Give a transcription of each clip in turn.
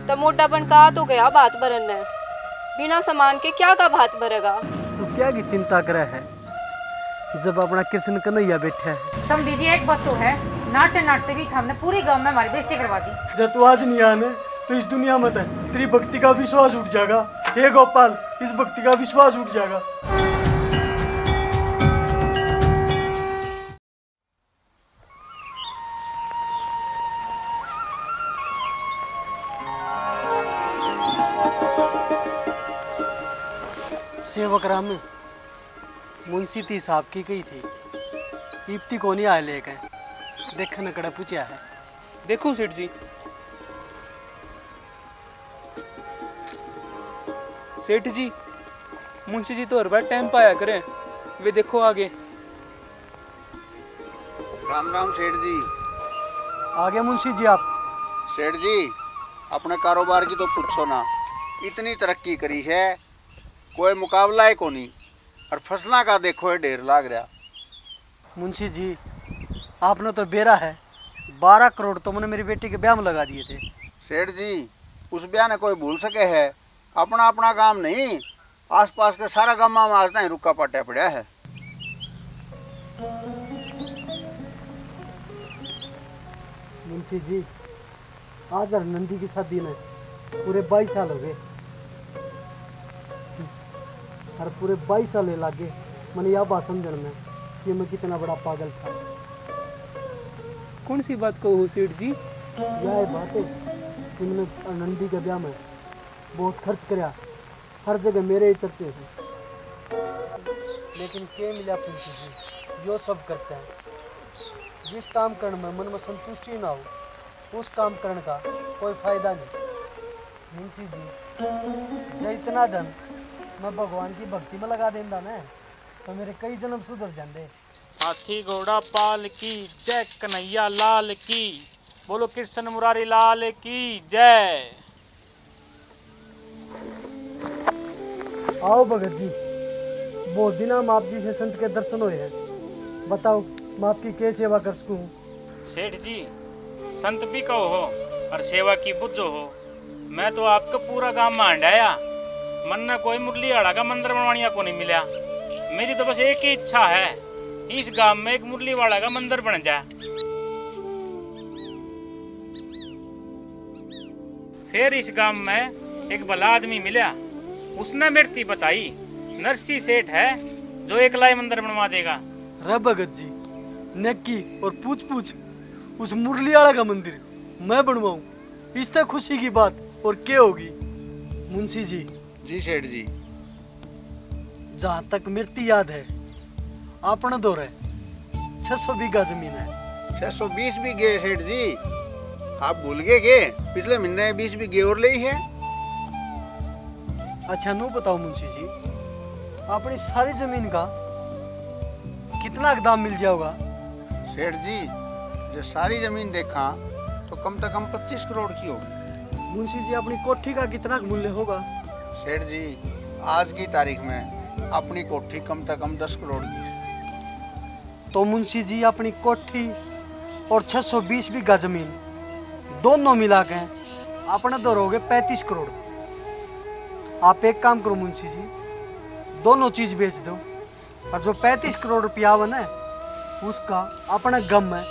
तो मोटापन का तो गया बात भरन है, बिना सामान के क्या का भात भरेगा। तो क्या की चिंता करे है जब अपना कृष्ण कन्हैया बैठा है। समझ लीजिए एक बात तो है, नाटते नाटते भी हमने पूरे गांव में हमारी बेइज्जती करवा दी। जब तू आज नहीं आने तो इस दुनिया में तेरी भक्ति का विश्वास उठ जाएगा। हे गोपाल, इस भक्ति का विश्वास उठ जाएगा। सेवक राम मुंशी थी साहब की गई थी, इप्ती को नहीं आए लेके देखने कड़ा पूछा है। देखो सेठ जी, सेठ जी मुंशी जी तो हर बार टाइम पाया करें, वे देखो आगे। राम राम सेठ जी। आगे मुंशी जी आप। सेठ जी अपने कारोबार की तो पूछो ना, इतनी तरक्की करी है कोई मुकाबला है को नहीं, और फसला का देखो है ढेर लाग रहा। मुंशी जी आपने तो बेरा है 12 करोड़ तो मैंने मेरी बेटी के ब्याह में लगा दिए थे। सेठ जी उस ब्याह ने कोई भूल सके है, अपना अपना काम नहीं, आसपास के सारा गाँव में आज नहीं रुका पटा पड़ा है। मुंशी जी आज नंदी की शादी में पूरे 22 साल हो गए, और पूरे 22 साल लागे मैंने यह बात समझने में कि मैं कितना बड़ा पागल था। कौन सी बात कहो सेठ जी? यह बात है कि मैंने नंदी के ब्याह में बहुत खर्च कराया, हर जगह मेरे ही चर्चे हैं, लेकिन क्या मिला मुंशी जी? जो सब करते हैं, जिस काम करने में मन में संतुष्टि ना हो उस काम करने का कोई फायदा नहीं। मुंशी जी जो इतना धन मैं भगवान की भक्ति में लगा देंदा ना तो मेरे कई जन्म सुधर जाते। हाथी घोड़ा पाल की जय, कन्हैया लाल की, बोलो कृष्ण मुरारी लाल की जय। आओ भगत जी, बहुत दिन हम आप जी से संत के दर्शन हुए हैं, बताओ मैं आपकी क्या सेवा कर सकूं? सेठ जी संत भी कहो हो और सेवा की बुझो हो, मैं तो आपका पूरा गांव में हंडाया, मन ने कोई मुरली आड़ा का मंदिर बनवानिया को नहीं मिला। मेरी तो बस एक ही इच्छा है, इस गांव में एक मुरली वाड़ा का मंदिर बन जाए। फिर इस गांव में एक भला आदमी मिला, उसने मेरी बताई नरसी सेठ है जो एक लाई मंदिर बनवा देगा। रे भगत जी नक्की और पूछ पूछ उस मुरली वाला का मंदिर मैं बनवाऊं, इस तक खुशी की बात और क्या होगी? मुंशी जी जी सेठ जी, जहाँ तक मृत्यु याद है अपना दौर है 600 बीघा जमीन है। 620 बीघे सेठ जी, आप भूल गए के पिछले महीने 20 बीघे और ली है। अच्छा नो बताओ मुंशी जी, अपनी सारी जमीन का कितना दाम मिल जाएगा? सेठ जी जो सारी जमीन देखा तो कम से कम 25 करोड़ की होगी। मुंशी जी अपनी कोठी का कितना मूल्य होगा? सेठ जी आज की तारीख में अपनी कोठी कम से कम 10 करोड़ की है। तो मुंशी जी अपनी कोठी और 620 बीघा जमीन दोनों मिला के अपने तो रहोगे 35 करोड़। आप एक काम करो मुंशी जी, दोनों चीज बेच दो और जो 35 करोड़ रुपया आवा ना उसका अपने गम में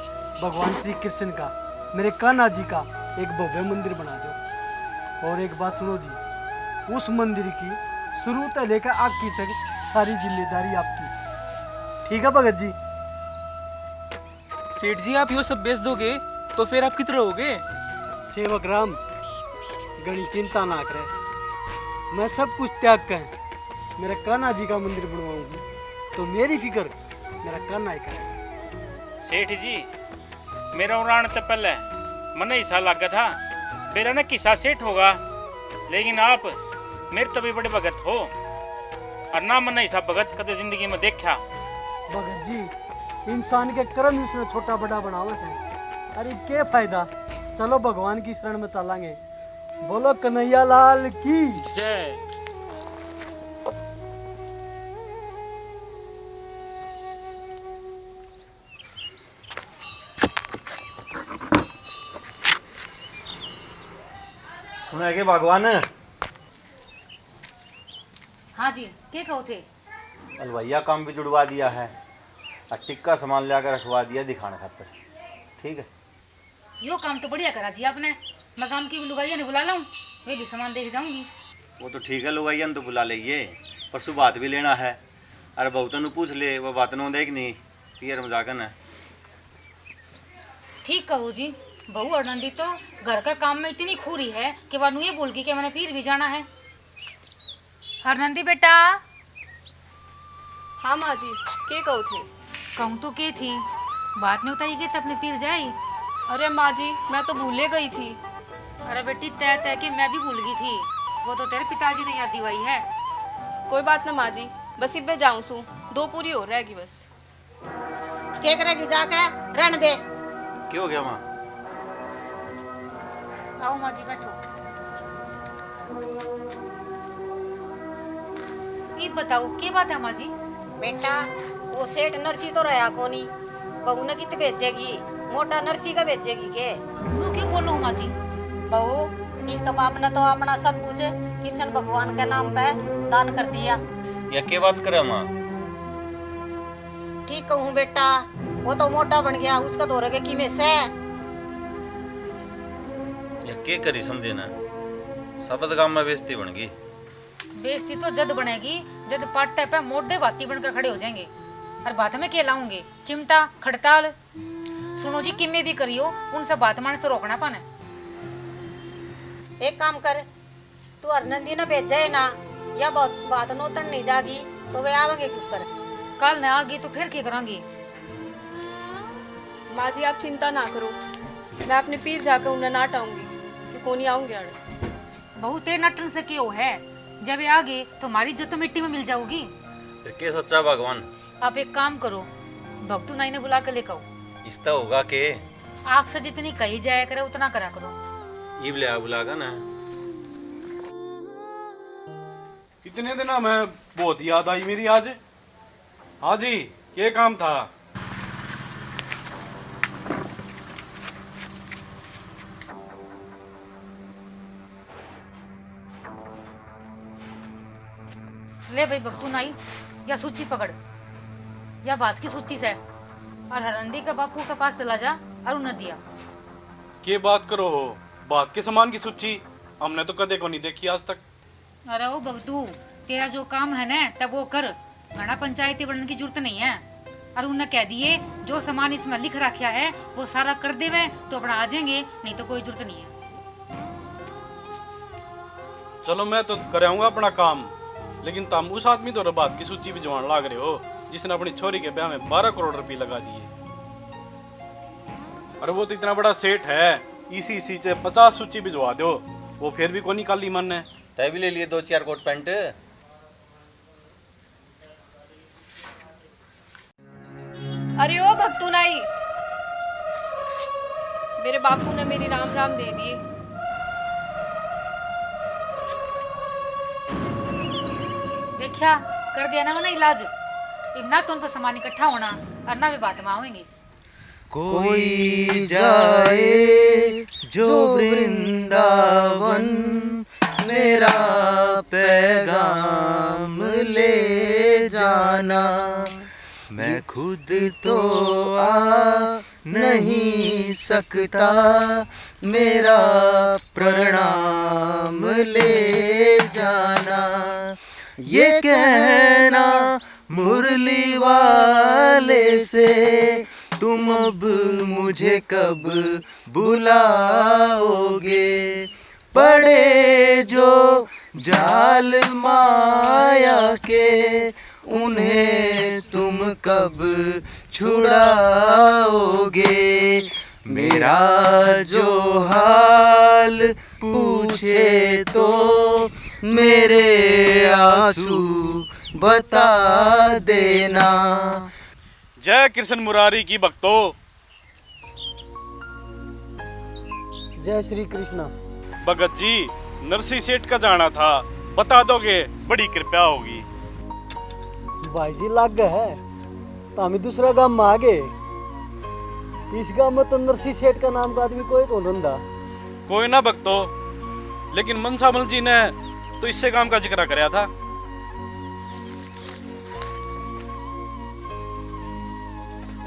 भगवान श्री कृष्ण का, मेरे कान्हा जी का एक भव्य मंदिर बना दो। और एक बात सुनो जी, उस मंदिर की शुरू से लेकर आखिर तक सारी जिम्मेदारी आपकी, ठीक है भगत जी? सेठ जी आप यो सब बेच दोगे तो फिर आप कितने रहोगे? सेवक राम गणी चिंता ना करे, मैं सब कुछ त्याग कर मेरे कान्हा जी का मंदिर बनवाऊंगी, तो मेरी फिक्र मेरा कान्हा ही करे। सेठ जी मेरा उड़ान तो पहले मन ऐसा लगा था मेरा ना किसा सेठ होगा, लेकिन आप मेरे तभी बड़े भगत हो और ना मन ऐसा भगत कदे जिंदगी में देखा। भगत जी इंसान के कर्म ही उसने छोटा बड़ा बनावा है, अरे क्या फायदा? चलो भगवान की शरण में चलांगे। बोलो कन्हैया लाल की जय। सुना के भगवान हाँ जी, क्या कहो थे? अलवैया काम भी जुड़वा दिया है और टिक्का सामान ला कर रखवा दिया दिखाने खातर। ठीक है, यो काम तो बढ़िया करा जी आपने। मैं काम की लुगाइया ने बुला लाऊं, वे भी सामान देख जाऊंगी। वो तो ठीक है, लुगाइया तो बुला लेंगे, परसों बात भी लेना है। अरे बहुतों ने पूछ ले, वो बात नो देख नहीं पियर मजाकन है। ठीक कहो जी, बहू और नंदी तो घर का काम में इतनी खूरी है कि वानू ये बोल गई कि मैंने फिर भी जाना है। हरनंदी बेटा, हाँ माँ जी, के कहो थे? कहूँ तो के थी, बात नहीं उतारी गई तब अपने फिर जाई। अरे माँ जी, मैं तो भूले गई थी। अरे बेटी तय तय कि मैं भी भूल गई थी, वो तो तेरे पिताजी ने याद दिवाई है। कोई बात ना माँ जी, बस इब्बे जाऊँ सू, 2 पूरी हो रहेगी बस। क्या करेगी जाके? रहने दे। क्यों हो गया माँ? आओ माँ जी बैठो। ये बताओ क्या बात है माँ जी? बेटा वो सेठ नरसी तो रहा कोनी, बहू ने कित भेजेगी? मोटा नरसी का भेजेगी के? वो क्यों बोलो माँ जी? बहू इसका बाप ने तो अपना सब कुछ कृष्ण भगवान के नाम पे दान कर दिया। या क्या बात करे माँ? ठीक कहूँ बेटा, वो तो मोटा बन गया, उसका दौरे की में से। या क्या करी समझे ना, सबद काम में बेइज्जती बन गई। बेइज्जती तो जद बनेगी जद पाटे पे मोटे बाती बनकर खड़े हो जाएंगे। और बात में क्या लाऊंगे? चिमटा खड़ताल। सुनो जी, किमे भी करियो उन सब बात मान से रोकना पाने। एक काम कर, तू हरनंदी ने भेजा है ना, या बात नोतन नहीं जागी तो वे आवेंगे क्यों कर? कल न आ गई तो फिर क्या करांगी? माँ जी आप चिंता ना करो, मैं अपने पीर जाकर उन्हें ना टाऊंगी कि कोनी आऊंगे अड़े। बहू तेरे नटन से क्यों है? जब ये आ गए तो हमारी इज्जत तो मिट्टी में मिल जाओगी। फिर क्या सोचा भगवान? आप एक काम करो, भक्तू नाई ने बुला कर लेकर आओ। इसता होगा के आपसे जितनी कही जाया करे उतना करा करो। ईब ले बुलागा ना। इतने दिन में बहुत याद आई मेरी आज। हाँ जी, ये काम था? ले भाई बक्सू नाई, या सूची पकड़, या बात की सूची से, और हरंदी का बापू के पास चला जा और उन्हें दिया। के बात करो हो? बात के सामान की सूची हमने तो कदे को नहीं देखी आज तक। अरे ओ भगतू, तेरा जो काम है ना तब वो कर, घना पंचायती बनने की जरूरत नहीं है। और उन्हें कह दिए जो सामान इसमें लिख रखा है वो सारा कर देवे तो अपना आ जाएंगे, नहीं तो कोई जरूरत नहीं है। चलो मैं तो कराऊंगा अपना काम, लेकिन तुम उस आदमी तो बात की सूची भी जवान लाग रहे हो जिसने अपनी छोरी के ब्याह में 12 करोड़ रुपए लगा दिए। अरे वो तो इतना बड़ा सेठ है, इसी से 50 सूची भिजवा दो, वो फिर भी कोनी काली मन है। तय भी ले लिए 2-4 कोट पैंट। अरे ओ भक्तू नाई, मेरे बापू ने मेरी राम राम दे दिए। देखा कर दिया ना मैंने इलाज। इतना तो उन पर सामान इकट्ठा होना और ना भी बात में आवेंगे। कोई जाए जो वृंदावन, मेरा पैगाम ले जाना। मैं खुद तो आ नहीं सकता, मेरा प्रणाम ले जाना। ये कहना मुरली वाले से, तुम अब मुझे कब बुलाओगे। पड़े जो जाल माया के, उन्हें तुम कब छुड़ाओगे। मेरा जो हाल पूछे तो मेरे आंसू बता देना। जय कृष्ण मुरारी की भक्तों। जय श्री कृष्णा। भगत जी, नरसी सेठ का जाना था, बता दोगे? बड़ी कृपया होगी। भाई जी लग गए है तो हम दूसरा गांव में आ गए। इस गांव में तो नरसी सेठ का नाम का आदमी कोई कौन रंदा। कोई ना भक्तों, लेकिन मनसामल जी ने तो इससे काम का जिक्र कराया था।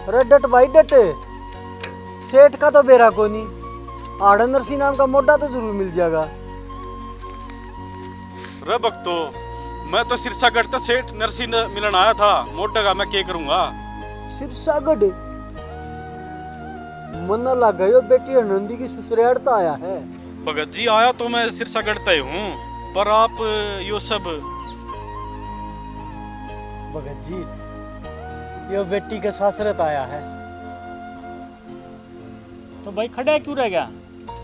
अरे डट भाई डट, सेठ का तो बेरा को नहीं, आड़ा नरसी नाम का मोटा तो जरूर मिल जाएगा। रे भक्तो, मैं तो सिरसागढ़ तो सेठ नरसी ने मिलन आया था, मोटे का मैं क्या करूंगा। सिरसागढ़ मन्ना लगा यो बेटी नंदी की ससुराल तो आया है। भगत जी आया तो मैं सिरसागढ़ तय हूँ, पर आप यो सब। भगत जी यो बेटी के सासरत आया है। तो भाई खड़ा क्यों रह गया,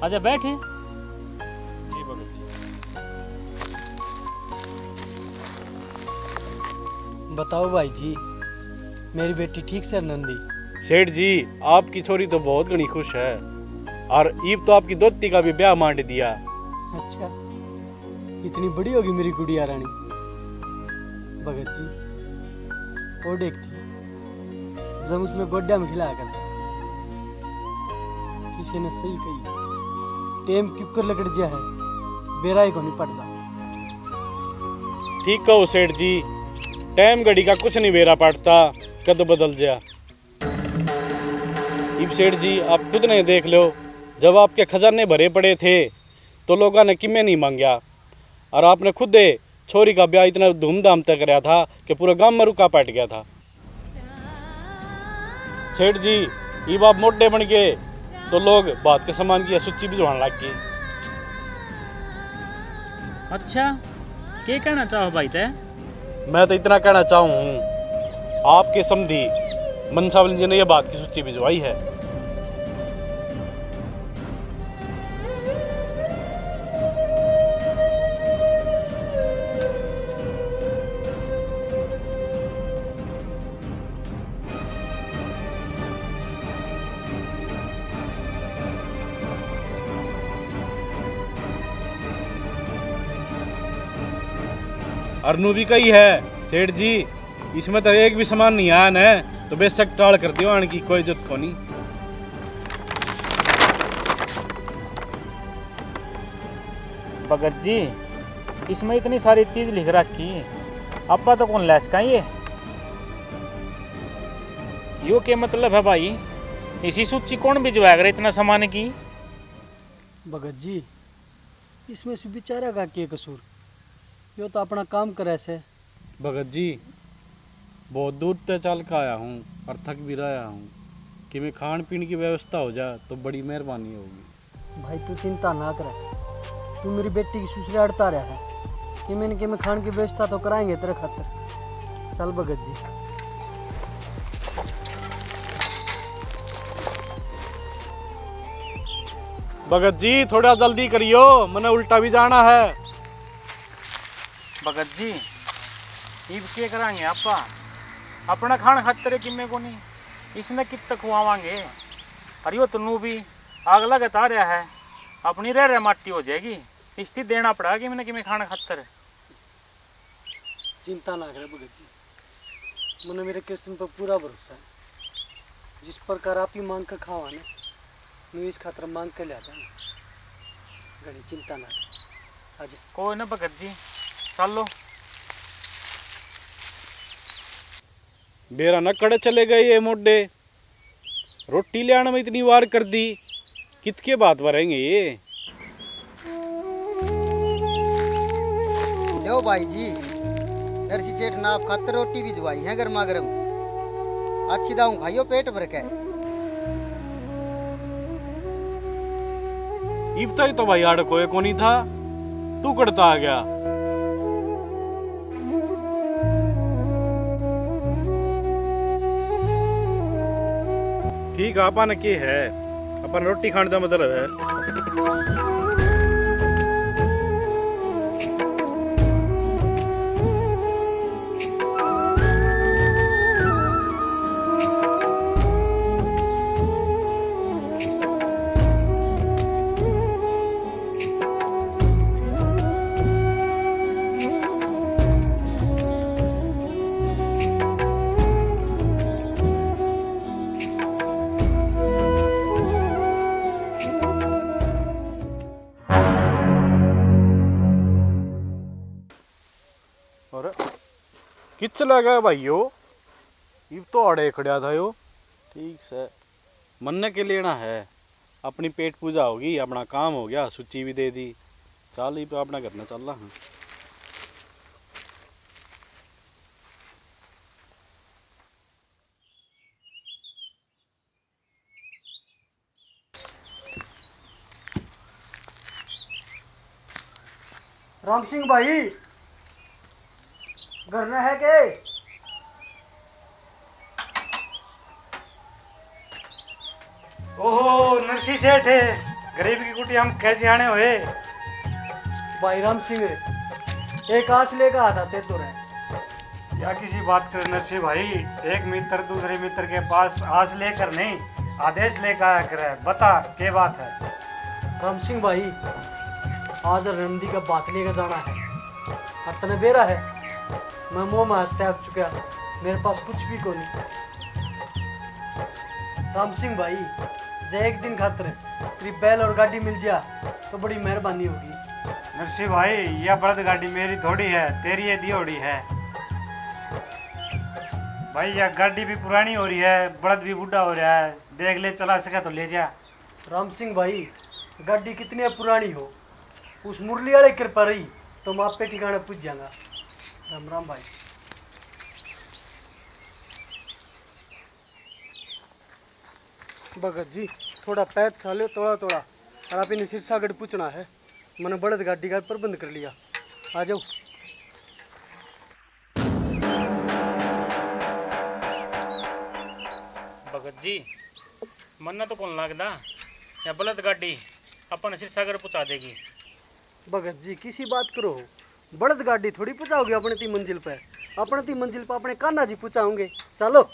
आजा बैठे। जी भगत जी। बताओ भाई जी, मेरी बेटी ठीक से नंदी? सेठ जी, आपकी छोरी तो बहुत घनी खुश है, और ईब तो आपकी दोती का भी ब्याह मांड दिया। अच्छा, इतनी बड़ी होगी मेरी गुड़िया रानी। भगत जी वो देखती जब उसमें गोड्डा में खिलाया करता, किसी ने सही कही, टेम क्यों लकड़ जा है, बेराई को नहीं पड़ता। ठीक कहो सेठ जी, टाइम घड़ी का कुछ नहीं बेरा पड़ता, कद बदल जा। इब सेठ जी आप खुद ने देख लो, जब आपके खजाने भरे पड़े थे तो लोगों ने किमें नहीं मांगया, और आपने खुद छोरी का ब्याह इतना धूमधाम तक कराया था कि पूरा गांव में रुका पट गया था। सेठ जी इब आप मोटे बन गए तो लोग बात के समान की सूची भी जोड़ने लग गए। अच्छा, क्या कहना चाहो भाई तय? मैं तो इतना कहना चाहूँ, आपके समधी मनसावल जी ने यह बात की सूची भिजवाई है। अरनू भी कही है सेठ जी, इसमें तो एक भी सामान नहीं आया न, तो बेशक टाल कर दियो, आने की कोई जरूरत को नहीं। भगत जी इसमें इतनी सारी चीज लिख रखी, आपा तो कौन लैस का ये यो के मतलब है भाई, इसी सूची कौन भिजवाया करे इतना सामान की? भगत जी इसमें से बेचारा का क्या कसूर, यो तो अपना काम करे से। भगत जी बहुत दूर तक चल के आया हूँ और थक भी रहा हूँ, कि मैं खान पीने की व्यवस्था हो जाए तो बड़ी मेहरबानी होगी। भाई तू चिंता ना करे, तू मेरी बेटी की ससुराल अड़ता रहा है, कि मैंने खान की व्यवस्था तो कराएंगे तेरे खातिर। चल भगत जी। भगत जी थोड़ा जल्दी करियो, मैंने उल्टा भी जाना है। भगत जी इब के करांगे आपा, अपना खान खतरे किमे को नहीं, इसने कित तक खुआवांगे, और यो तनु भी आग लगता रहा है, अपनी रह रह माटी हो जाएगी, इसती देना पड़ा कि मैंने किमें खाना खतर। चिंता ना करे भगत जी, मैंने मेरे कृष्ण पर पूरा भरोसा है, जिस प्रकार आप ही मांग कर खावा ना, मैं इस खातर मांग कर ले आता ना, घड़ी चिंता ना करे। आजा कोई ना भगत जी, चलो। बेरा न कड़े चले गए ये मोडे, रोटी ले आने में इतनी वार कर दी, कितके बात भरेंगे ये। लो भाई जी, नरसी सेठ ने आप खातर रोटी भी भिजवाई है गर्मा गर्म, अच्छी दाऊ खाइयो पेट भर के। इब तक तो भाई आड़ कोई को नहीं था, तू कड़ता आ गया। ठीक आपा ने के है, अपन रोटी खाने का मतलब है। किच लगा भाइयों, ये तो अड़े खड़ा था यो। ठीक से मन्ने के लेना है, अपनी पेट पूजा होगी, अपना काम हो गया, सूची भी दे दी, चल ही पे अपना करना चल रहा है। राम सिंह भाई घर में है के? ओहो नरसी सेठ है, गरीब की कुटी हम कैसे आने हुए? भाई राम सिंह एक आस लेकर आता ते तो रहे। या किसी बात कर नरसी भाई, एक मित्र दूसरे मित्र के पास आस लेकर नहीं आदेश लेकर आया करे। बता क्या बात है? राम सिंह भाई आज रंदी का बात लेकर जाना है, और तने बेरा है मैं मुँह में हाथ त्याग चुका, मेरे पास कुछ भी को नहीं। राम सिंह भाई जय एक दिन खातर तेरी बैल और गाड़ी मिल जा तो बड़ी मेहरबानी होगी। नरसी भाई यह बड़द गाड़ी मेरी थोड़ी है, तेरी ये दियोड़ी है भाई। यह गाड़ी भी पुरानी हो रही है, बड़द भी बूढ़ा हो रहा है, देख ले चला सका तो ले जा। राम सिंह भाई गाड़ी कितनी पुरानी हो, उस मुरली वाले कृपा रही तो मैं आपके ठिकाने पूछ जाऊंगा। राम राम भाई। भगत जी थोड़ा पैर खा लो थोड़ा थोड़ा, और आप इन्हें सिरसागढ़ पूछना है, मैंने बड़द गाड़ी का प्रबंध कर लिया, आ जाओ। भगत जी मन्ना तो कौन लगता या बलद गाड़ी अपन सिरसागर पहुंचा देगी। भगत जी किसी बात करो, बड़द गाड़ी थोड़ी पहुंचाओगे अपने ती मंजिल पे, अपने ती मंजिल पे अपने कान्हा जी पहुंचाओगे। चलो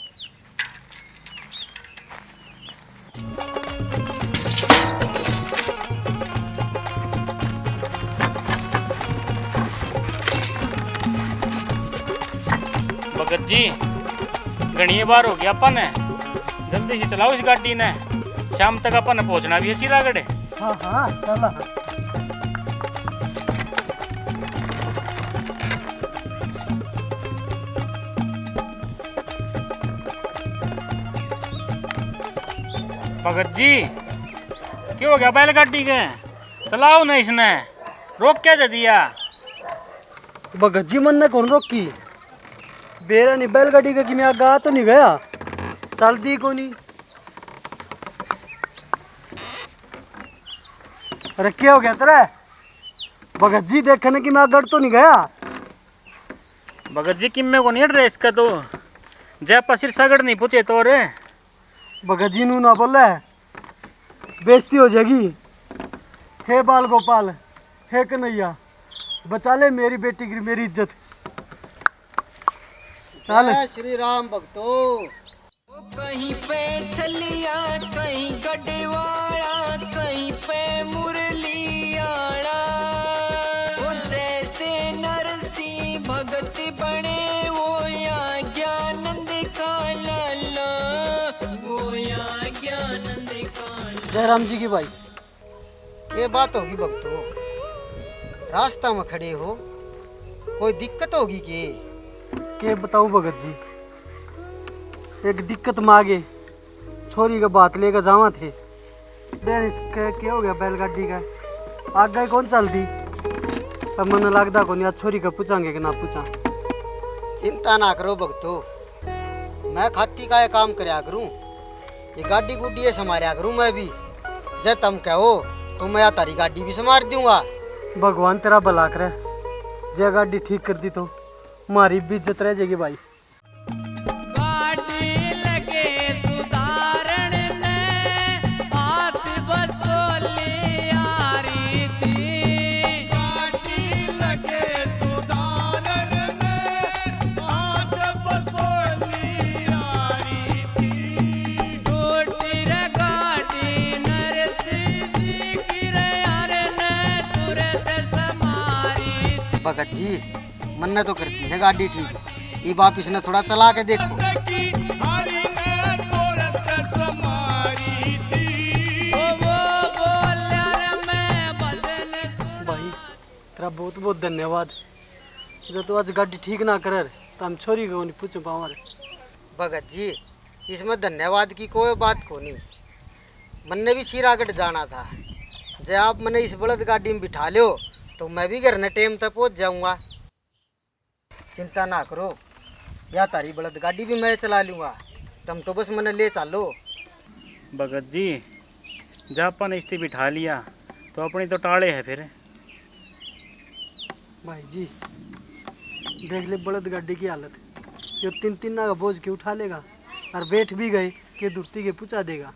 भगत जी घनी बार हो गया अपन है, जल्दी से चलाओ इस गाड़ी ने, शाम तक अपन पहुंचना भी है सिरागढ़। हाँ हाँ चला। भगत जी क्यों हो गया बैलगाड़ी के, चलाओ ना इसने, रोक क्या दे दिया? भगत जी मन ने कौन रोकी, बेरा नहीं बैलगाड़ी का कि मैं आगा तो नहीं गया, चल दी को नहीं। अरे क्या हो गया तेरा? भगत जी देखने कि मैं आगड़ तो नहीं गया। भगत जी किम्मे को नहीं ड्रेस का तो जयपा सिरसागढ़ नहीं पूछे तो रे। भगत जी नू ना बोले बेइज्जती हो जाएगी। हे बाल गोपाल, हे कन्हैया, बचा ले मेरी बेटी की मेरी इज्जत। चल जय श्री राम भक्तों। कहीं पे छलिया, कहीं गढ़वाला, कहीं पे मुरलियाड़ा, वो जैसे नरसी भगत बने वो या ज्ञानंद का लाला, वो या ज्ञानंद का लाला। जय राम जी की भाई। ये बात होगी भक्तों, रास्ता में खड़े हो, कोई दिक्कत होगी के बताऊं भगत जी, एक दिक्कत मांगे छोरी का बात लेकर जावा थे, इसका क्या हो गया बैलगाड़ी का, आगे कौन चल दी, अब मन लगता को नहीं छोरी का पूछांगे कि ना पूछा। चिंता ना करो भक्तों, मैं खाती का ये काम करया करूं, ये गाड़ी गुड्डी संभारा करूं मैं भी, जब तुम कहो तो मैं तारी गाड़ी भी संभार दूंगा। भगवान तेरा भला करे, जे गाड़ी ठीक कर दी तो हमारी भी इज्जत रह जाएगी भाई। भगत जी मन ने तो करती है गाड़ी ठीक, ये बाप इसने थोड़ा चला के देखो। भाई तेरा बहुत बहुत धन्यवाद, जो तू आज गाड़ी ठीक ना कर तो हम छोरी को नहीं पूछ पाओ। भगत जी इसमें धन्यवाद की कोई बात को नहीं। मैंने भी सीरागढ़ जाना था, जब आप मैंने इस बलद गाड़ी में बिठा लो तो मैं भी घर ने टाइम तक पहुंच जाऊंगा। चिंता ना करो, या तारी बलद गाड़ी भी मैं चला लूँगा, तुम तो बस मैंने ले चलो। भगत जी जब अपन ने इस्ती बिठा लिया तो अपनी तो टाले है फिर। भाई जी देख ले बलद गाड़ी की हालत, जो 3-3 ना का बोझ के उठा लेगा और बैठ भी गए कि दुर्ती के पूछा देगा।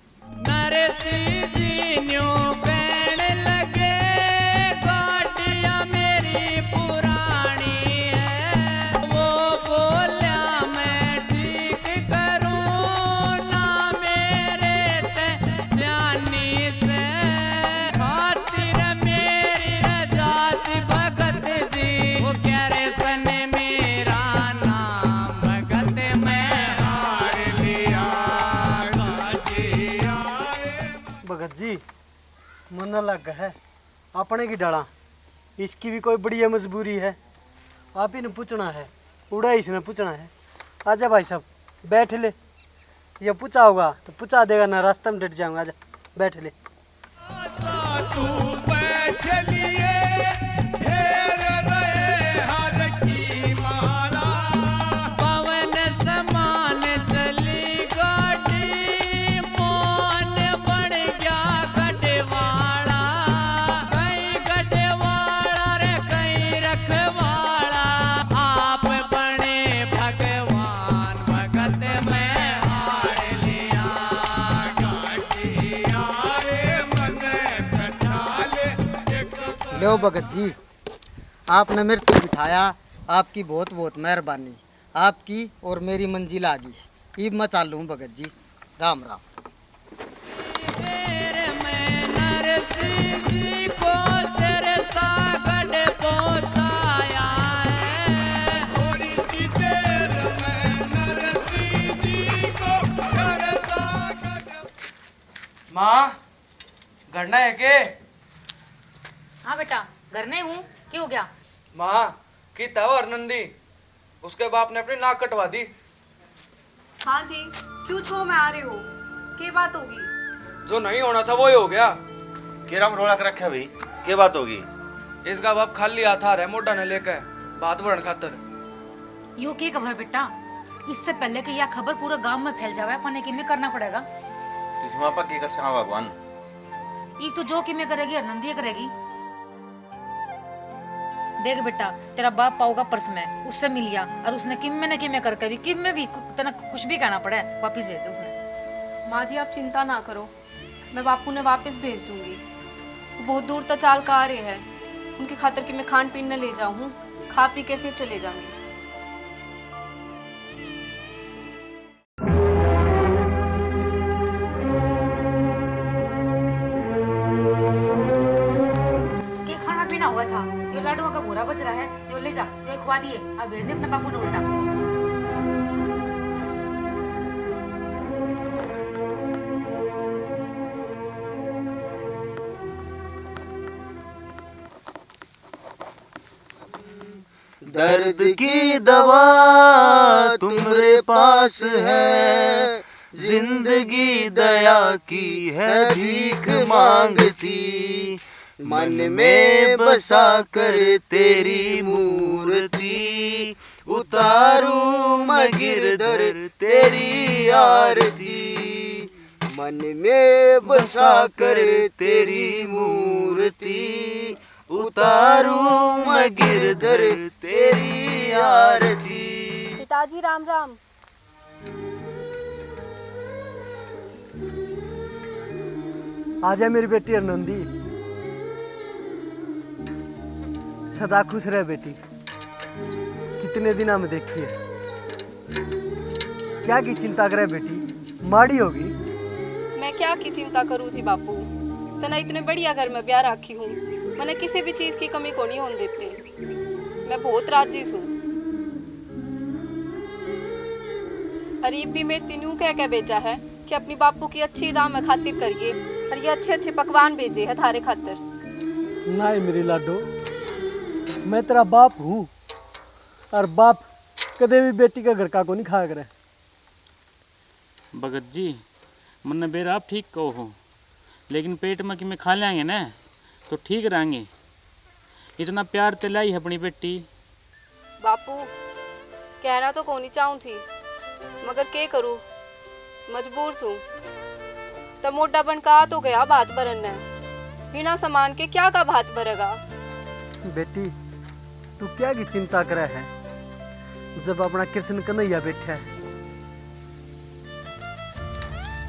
भगत जी मन लग है अपने की डाला, इसकी भी कोई बढ़िया मजबूरी है। आप ही ने पूछना है, उड़ा इसने पूछना है। आजा भाई साहब बैठ ले, ये पूछा होगा तो पूछा देगा ना, रास्ते में डट जाऊंगा। आजा बैठ ले। लो भगत जी आपने मेरे को बिठाया, आपकी बहुत बहुत मेहरबानी। आपकी और मेरी मंजिल आ गई। अब मैं चालू हूँ भगत जी, राम राम। माँ घरना है के? हाँ बेटा घर नहीं हूँ, क्या हो गया? माँ की तब और नंदी उसके बाप ने अपनी नाक कटवा दी। हाँ जी क्यों छो में आ रहे हो, क्या बात होगी? जो नहीं होना था वो ही हो गया। केराम रोला कर रखा भाई, क्या बात होगी? इसका बाप खाली आता है मोटा ने लेकर बात बढ़न खातर। यो क्या कहा बेटा, इससे पहले कि यह खबर पूरे गांव में फैल जावे अपने की में करना पड़ेगा। इसमें पर की कर सका भगवान? ये तो जो कि में करेगी और नंदी करेगी। देख बेटा तेरा बाप पाओगा पर्स में, उससे मिल गया और उसने किम में न किम में करके भी किम में भी तना कुछ भी कहना पड़े वापस भेज दे उसने। माँ जी आप चिंता ना करो, मैं बापू ने वापस भेज दूंगी। वो बहुत दूर तक चाल का आ रहे हैं, उनकी खातर कि मैं खान पीन न ले जाऊँ, खा पी के फिर चले जाऊंगी। हुआ था ये लाडुआ का बुरा बच रहा है, ये ले जा, ये खुआ दिए, अब भेज दे अपने बापू ने उल्टा। दर्द की दवा तुम्हारे पास है, जिंदगी दया की है भीख मांगती, मन में बसा कर तेरी मूर्ति, उतारूं मैं गिरधर तेरी आरती, मन में बसा कर तेरी मूर्ति, उतारूं मैं गिरधर तेरी आरती। पिताजी राम राम। आजा मेरी बेटी अरनंदी, सदा खुश रहे बेटी। कितने दिन में देखी है, क्या की चिंता करे बेटी, माड़ी होगी। मैं क्या की चिंता करूँ थी बापू, तना इतने बढ़िया घर में ब्याह रखी हूँ, मैंने किसी भी चीज की कमी को नहीं होने देते। मैं बहुत राजी हूँ। हरीब भी मेरे तीनों कह भेजा है कि अपनी बापू की अच्छी दाम में खातिर करिए और ये अच्छे अच्छे पकवान भेजे है थारे खातिर। नहीं मेरी लाडो, मैं तेरा बाप हूँ और बाप कदे भी बेटी का घर का को नहीं खाया करे। भगत जी मन्ने बेरा आप ठीक कहो हो, लेकिन पेट में कि में खा लेंगे ना तो ठीक रहेंगे। इतना प्यार तिलाई है अपनी बेटी। बापू कहना तो कोनी चाहूँ थी, मगर के करूँ, मजबूर छूँ। तब मोटा बन का तो गया भात भरन है, बिना सामान के क्या का भात भरेगा। बेटी तू क्या की चिंता करे है, जब अपना कृष्ण कन्हैया बैठा है।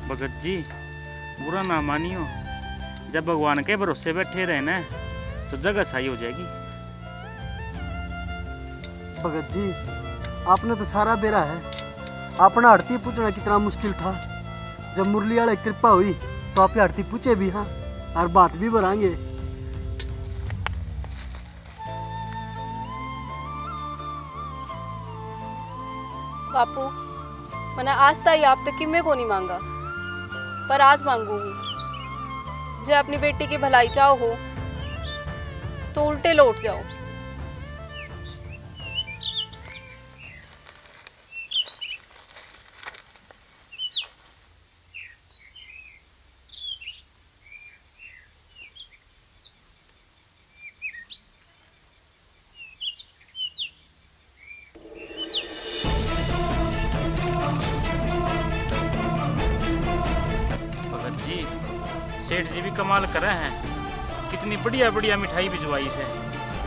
भगत जी बुरा ना मानियो, जब भगवान के भरोसे बैठे रहे ना तो जगह सही हो जाएगी। भगत जी आपने तो सारा बेरा है, अपना आरती पूछना कितना मुश्किल था। जब मुरली वाले कृपा हुई तो आप आरती पूछे भी हाँ और बात भी बढ़ाएंगे। बापू मैंने आज तक आप तक किम्मे को नहीं मांगा, पर आज मांगूंगी। जे अपनी बेटी की भलाई चाहो हो तो उल्टे लौट जाओ। भगत जी सेठ जी भी कमाल करे हैं, कितनी बढ़िया बढ़िया मिठाई भिजवाई से।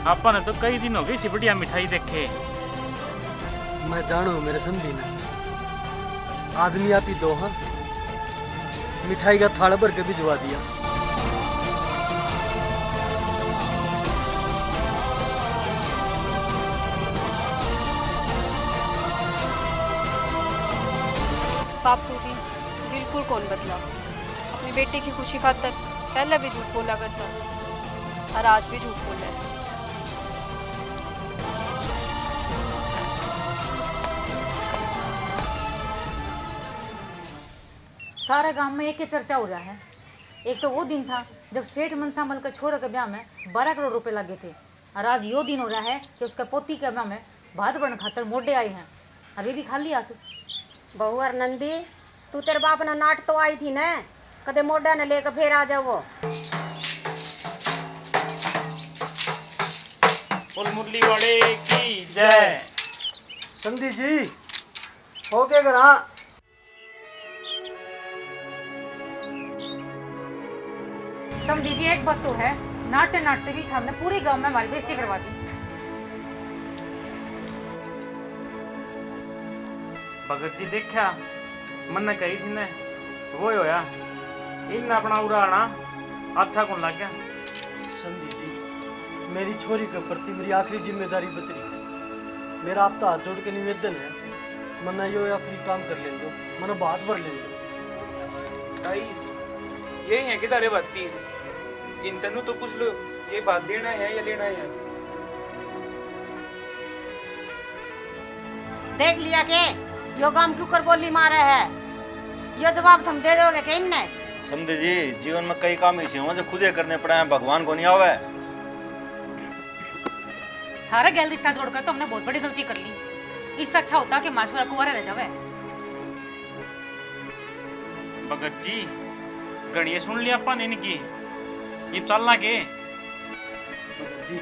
आपा ने तो कई दिन हो गई सी बढ़िया मिठाई देखे। मैं जानू मेरे संधि ने आदमी आप ही दो हाँ, मिठाई का थाल भर के भिजवा दिया। बापू भी बिल्कुल कौन बदला, अपनी बेटी की खुशी खातर पहले भी झूठ बोला करता और आज भी झूठ बोला है। सारे गांव में एक ही चर्चा हो रहा है। एक तो वो दिन था जब सेठ मनसामल के छोरे के ब्याह में 12 करोड़ रुपए लगे थे, और आज यो दिन हो रहा है कि उसका पोती के ब्याह में भात बन खातर मोटे आए हैं, और वे भी खाली हाथ। बहू और नंदी तू तेरे बाप ने नाट तो आई थी न, कदे मोडा ने लेकर फिर आ जाओ। बोल मुरली वाले की जय। संधि जी हो गया घर हाँ। समझ लीजिए एक बात तो है, नाटते नाटते भी हमने पूरे गांव में हमारी बेइज्जती करवा दी। भगत जी देखा मन ने कही थी ने वो ही होया, इन अपना उरा आना अच्छा कौन लग गया। संधि जी मेरी छोरी के प्रति मेरी आखिरी जिम्मेदारी बच रही है। मेरा आप तो हाथ जोड़ के निवेदन है, मना यो आखिरी काम कर ले दो, मना बात भर ले दो। यही है किधर बाती इन तनु तो पूछ लो, ये बात देना है या लेना है। देख लिया के यो काम क्यों कर बोली मारे है, यो जवाब तुम दे दोगे कि इनने। समझे जी जीवन में कई काम ऐसे हों जो खुद ही करने पड़े हैं, भगवान को नहीं आवे। थारा गैल रिश्ता जोड़कर तो हमने बहुत बड़ी गलती कर ली। इससे अच्छा होता कि माशूरा कुंवारा रह जावे। भगत जी गणिये सुन लिया अपन इनकी, ये चलना के। जी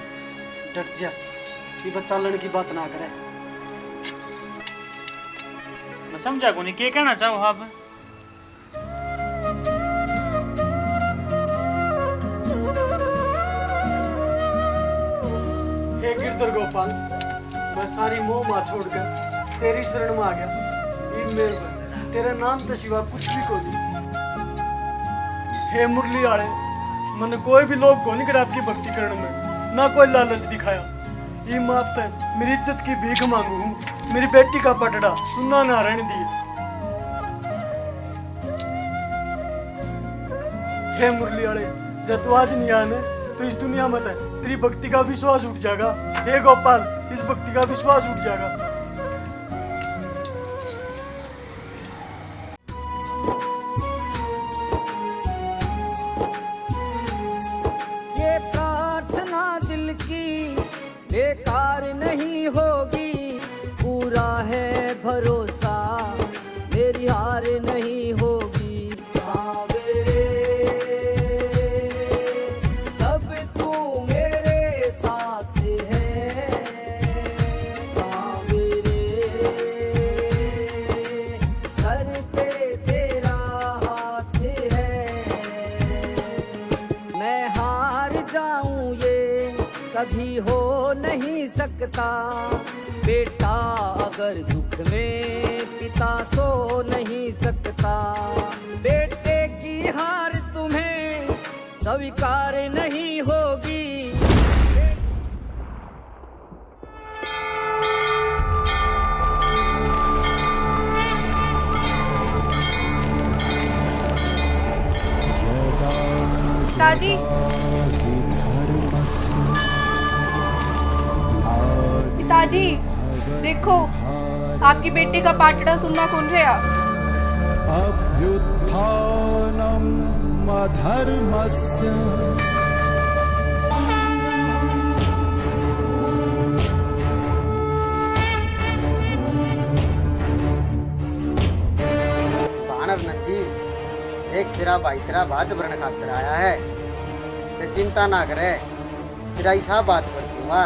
डट जा, ये बच्चा लड़ने की बात ना करे। मैं समझा को नहीं के कहना चाहो आप। हे गिरधर गोपाल, मैं सारी मोह माँ छोड़कर तेरी शरण में आ गया। ये मेरे तेरे नाम के सिवा कुछ भी को नहीं। हे मुरली आड़े, मैंने कोई भी लोग को नहीं कर आपकी भक्ति करने में, ना कोई लालच दिखाया। ये माप तक मेरी इज्जत की भीख मांगू हूँ, मेरी बेटी का पटड़ा सुनना ना रहने दिए। हे मुरली आड़े, जब तू आज नहीं आने तो इस दुनिया में तेरी भक्ति का विश्वास उठ जाएगा। हे गोपाल, इस भक्ति का विश्वास उठ जाएगा। ये प्रार्थना दिल की बेकार नहीं होगी, पूरा भरोसा मेरी हार नहीं होगी सावेरे, जब तू मेरे साथ है सावेरे, सर पे तेरा हाथ है। मैं हार जाऊं ये कभी हो नहीं सकता, बेटा अगर दुख में पिता सो नहीं सकता, बेटे की हार तुम्हें स्वीकार नहीं होगी। पिताजी, पिताजी देखो, आपकी बेटी का पाटड़ा सुनना कौन रहा। अभ्युत्थानम् अधर्मस्य बानर नंदी, एक तेरा भाई तेरा बात वर्ण खातर आया है, तो चिंता ना करे, तेरा ऐसा बात कर दूंगा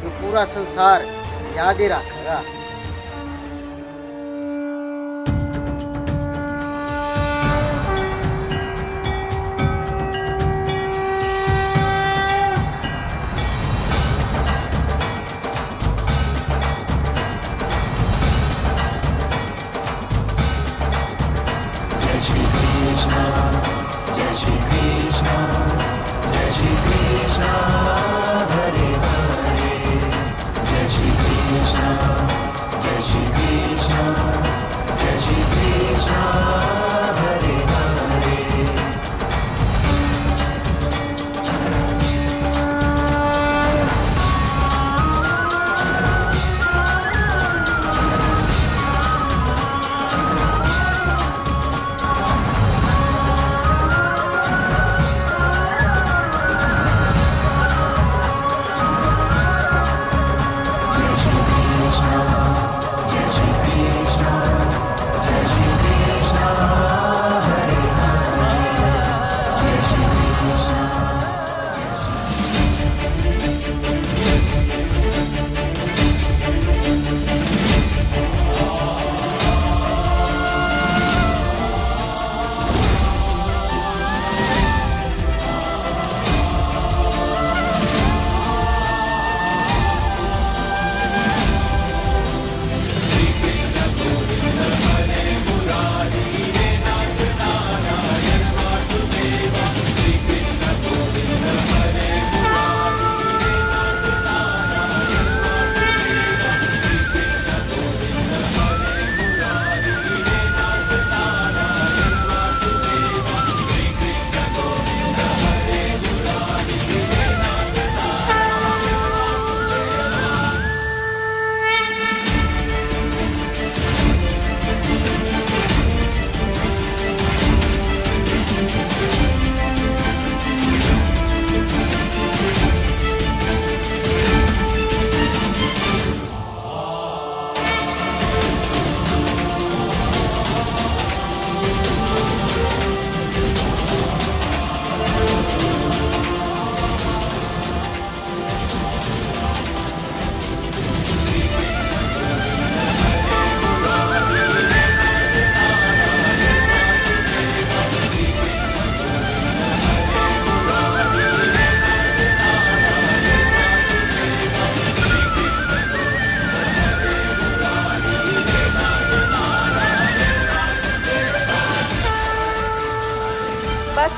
कि पूरा संसार याद ही रखेगा।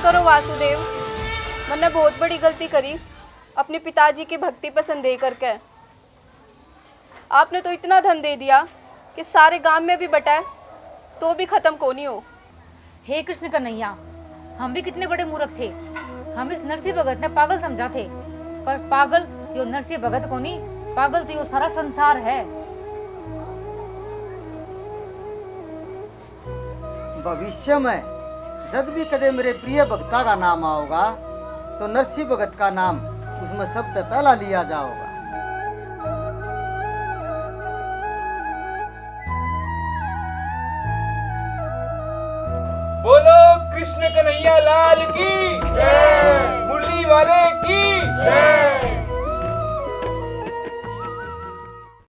करो वासुदेव, मैंने बहुत बड़ी गलती करी अपने पिताजी की भक्ति पर संदेह करके। आपने तो इतना धन दे दिया कि सारे गांव में भी बटाए तो भी खत्म को नहीं हो। हे कृष्ण कन्हैया, हम भी कितने बड़े मूर्ख थे। हम इस नरसिंह भगत ने पागल समझा थे, पर पागल यो नरसिंह भगत को नहीं, पागल तो यो सारा संसार है। भविष्य में जब भी कदे मेरे प्रिय भक्ता का नाम आओगा तो नरसिंह भगत का नाम उसमें सबसे पहला लिया जाओगा। बोलो कृष्ण कन्हैया लाल की, मुरली वाले की।